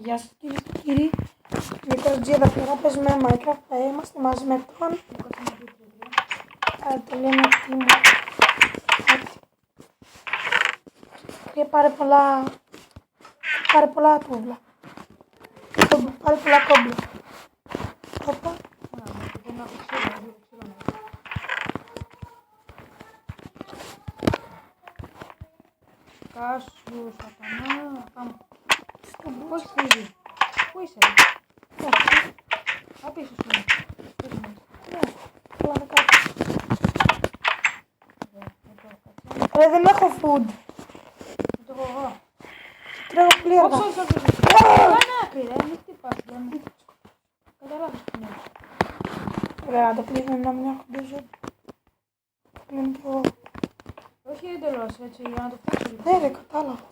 Γεια σας κυρίες και κύριοι, Νίκος G εδώ πέρα, παίζουμε Minecraft, είμαστε μαζί με τον το λέμε τι μου και πάρε πολλά τούβλα, πάρε πολλά κόμπλα. Όπα. Κάσου, σατανά, πάμε. Πώς φύγει, πού είσαι, απίσω σου είναι. Ρε δεν έχω food. Το έχω εγώ. Τρέχω πολύ αργά. Όχι, κάνε άκρη ρε, μην χτυπάς, δεν καταλάβεις τι είναι. Ρε να το κλείσουμε να μην έχω ντουζό. Το κλείνω κι εγώ. Όχι εντελώς έτσι, για να το φτιάξω λίγο. Ναι ρε κατάλαβα.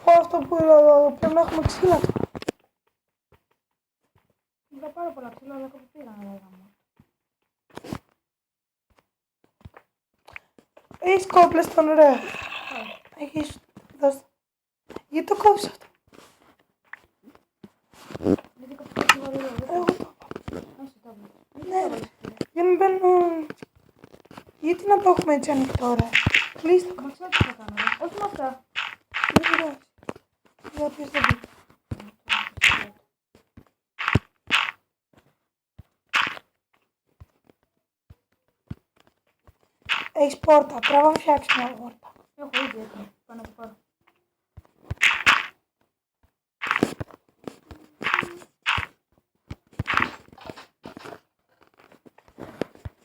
Αυτό που πρέπει να έχουμε ξύλα. Είδα πάρα πολλά ξύλα, αλλά κάπου πήγαν να λέγαμε. Έχεις κόμπλες τον ρε. Έχεις δώσει. Γιατί το κόβεις αυτό. Γιατί κάπου πήγαν να λέγαμε. Εγώ το Άσε τα βρω. ναι, για να μην μπαίνουν. Γιατί να το έχουμε έτσι ανοιχτό ρε. Κλείστο. Μα ξέρω τι θα κάνω ρε. Όχι με αυτά. Δεν πειράζει. Για πεις δεν πει. Έχεις πόρτα. Πρέπει να φτιάξεις μια πόρτα. Έχω ήδη έτοιμο. Πάω να το πάρω.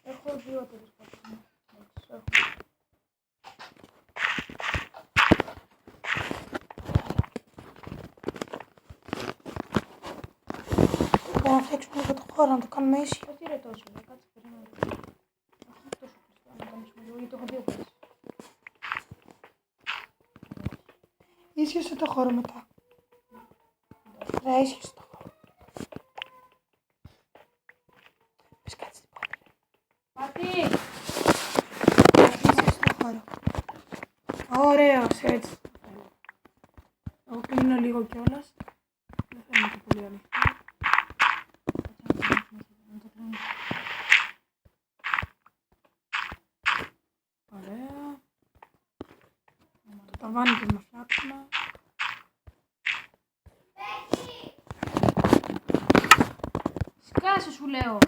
Έχω δύο τέτοιες πόρτες. Έχω. Πρέπει να φτιάξουμε λίγο το χώρο, να το κάνουμε ίσιο. Όχι ρε τόσο, ρε. Κάτσε περίμενε. Όχι τόσο κλειστό, να κάνουμε λίγο, γιατί έχω δύο πόρτες. Ίσιοσε το χώρο μετά. Ρε, ίσιοσε το χώρο. Πες κάτι στην πόρτα. Πατή! Ίσιοσε το χώρο. Ωραίος, έτσι. Εγώ κλείνω λίγο κιόλας. Δεν θέλω και πολύ ανοιχτό. Ωραία. Το ταβάνι και να φτιάξουμε. Σκάσε σου λέω!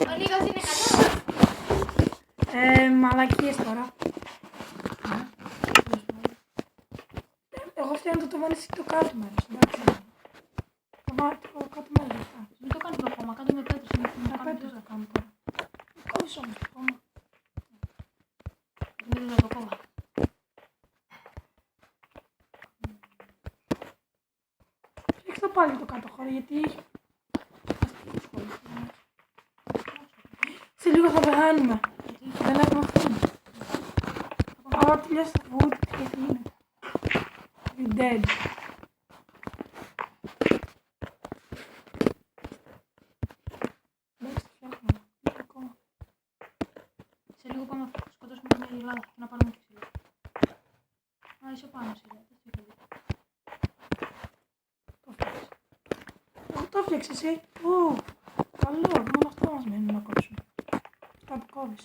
Ο Νίκος είναι καλά! Μαλακίες τώρα. Εγώ φτιάχνω το ταβάνι εσύ το κάτω μέρος, εντάξει. Το κάτω μέρος, εντάξει. Μην το κάνεις με χώμα, κάντε με πέτρες. Πέτρες θα κάνω τώρα. Κόβεις όμως το χώμα. Δεν είναι το κόμμα. Ρίξτε πάλι το κάτω χώρο γιατί σε λίγο θα πεθάνουμε. Δεν έχουμε food. Άμα τελειώσει το food, τι γίνεται. You're dead. Εντάξει, το φτιάχνουμε. Ακόμα. Σε λίγο πάμε να σκοτώσουμε την Ελλάδα και να πάρουμε και ξύλο. Α, είσαι πάνω σίγουρα. Το φτιάξε. Το φτιάξε εσύ. Ω, καλό. Μόνο αυτό μας μένει να κόψουμε. Τα που κόβεις.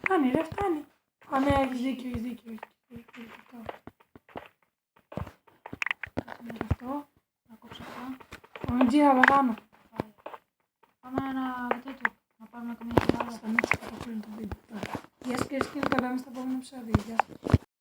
Φτάνει ρε, φτάνει. Α, ναι, έχεις δίκιο, έχεις δίκιο. Αυτό. Να κόψω αυτά. Ο Μιτζή θα πεθάνω. Πάμε να τέτοιο. Να πάρουμε καμία Ελλάδα. Σταμάτησε το βίντεο. Γεια σας κυρίες και κύριοι, τα λέμε στο επόμενο επεισόδιο. Γεια σας.